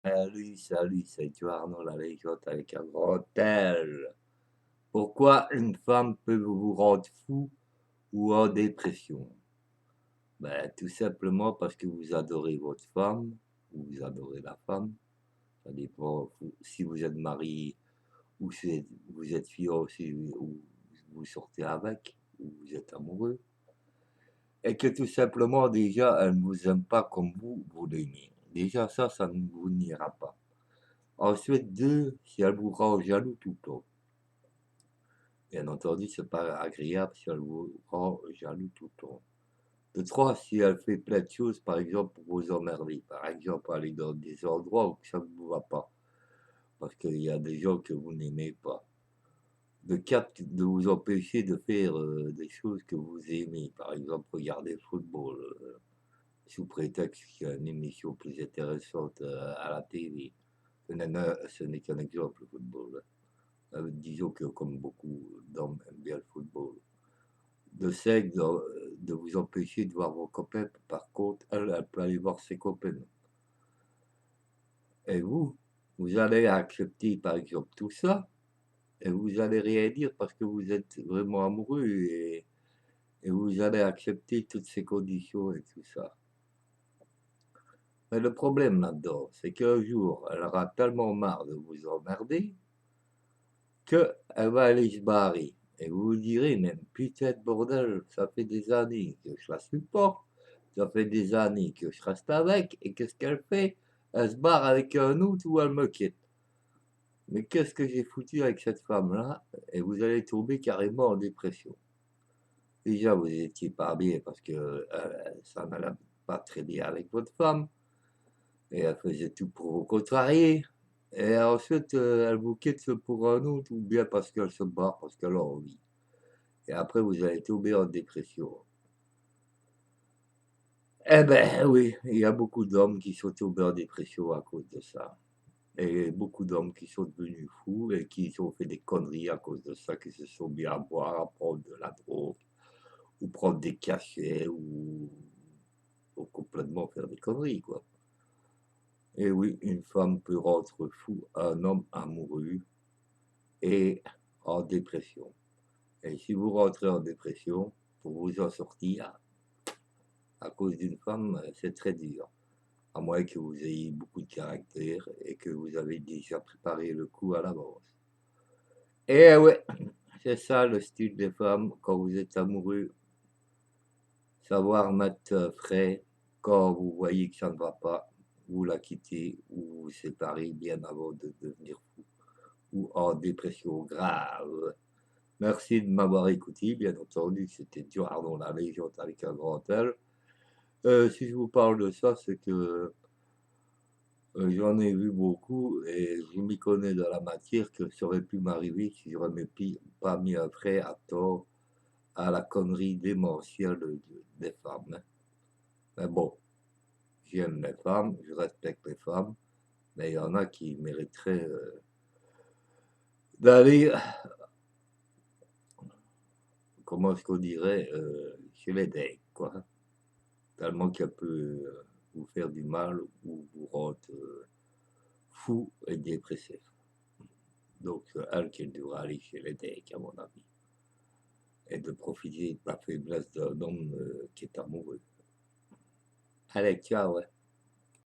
Salut, c'est toi Arnaud la légende avec un grand L. Pourquoi une femme peut vous rendre fou ou en dépression? Ben, tout simplement parce que vous adorez votre femme, ou vous adorez la femme. Ça dépend si vous êtes marié ou si vous êtes fiancé ou vous sortez avec, ou vous êtes amoureux. Et que tout simplement, déjà, elle ne vous aime pas comme vous l'aimez. Déjà, ça ne vous n'ira pas. Ensuite, deux, si elle vous rend jaloux tout le temps. Bien entendu, c'est pas agréable si elle vous rend jaloux tout le temps. De trois, si elle fait plein de choses, par exemple, pour vous emmerder. Par exemple, aller dans des endroits où ça ne vous va pas. Parce qu'il y a des gens que vous n'aimez pas. De quatre, de vous empêcher de faire des choses que vous aimez. Par exemple, regarder le football, sous prétexte qu'il y a une émission plus intéressante à la télé. Ce n'est qu'un exemple, le football. Disons que comme beaucoup d'hommes aiment bien le football. De cinq, de vous empêcher de voir vos copains. Par contre, elle peut aller voir ses copains. Et vous allez accepter par exemple tout ça, et vous allez rien dire parce que vous êtes vraiment amoureux et vous allez accepter toutes ces conditions et tout ça. Mais le problème là-dedans, c'est qu'un jour, elle aura tellement marre de vous emmerder qu'elle va aller se barrer. Et vous vous direz, mais putain de bordel, ça fait des années que je la supporte, ça fait des années que je reste avec, et qu'est-ce qu'elle fait? Elle se barre avec un autre ou elle me quitte. Mais qu'est-ce que j'ai foutu avec cette femme-là? Et vous allez tomber carrément en dépression. Déjà, vous n'étiez pas bien parce que ça n'allait pas très bien avec votre femme, et elle faisait tout pour vous contrarier. Et ensuite, elle vous quitte pour un autre, ou bien parce qu'elle se barre, parce qu'elle a envie. Et après, vous allez tomber en dépression. Eh ben oui, il y a beaucoup d'hommes qui sont tombés en dépression à cause de ça. Et beaucoup d'hommes qui sont devenus fous et qui ont fait des conneries à cause de ça, qui se sont mis à boire, à prendre de la drogue, ou prendre des cachets, ou complètement faire des conneries, quoi. Et oui, une femme peut rendre fou un homme amoureux et en dépression. Et si vous rentrez en dépression, pour vous en sortir, à cause d'une femme, c'est très dur. À moins que vous ayez beaucoup de caractère et que vous avez déjà préparé le coup à l'avance. Et ouais, c'est ça le style des femmes quand vous êtes amoureux. Savoir mettre frais quand vous voyez que ça ne va pas, vous la quittez ou vous séparez bien avant de devenir fou ou en dépression grave. Merci de m'avoir écouté, bien entendu, c'était Durandon la légende avec un grand L. Si je vous parle de ça, c'est que j'en ai vu beaucoup et je m'y connais dans la matière que ça aurait pu m'arriver si j'aurais pas mis un frais à tort à la connerie démentielle des femmes, hein. Mais bon, j'aime les femmes, je respecte les femmes, mais il y en a qui mériteraient d'aller, comment est-ce qu'on dirait, chez les dingues, quoi. Tellement qu'elle peut vous faire du mal ou vous rendre fou et dépressif. Donc, elle qui devra aller chez les dingues, à mon avis, et de profiter de la faiblesse d'un homme qui est amoureux. Allez, ciao, ouais.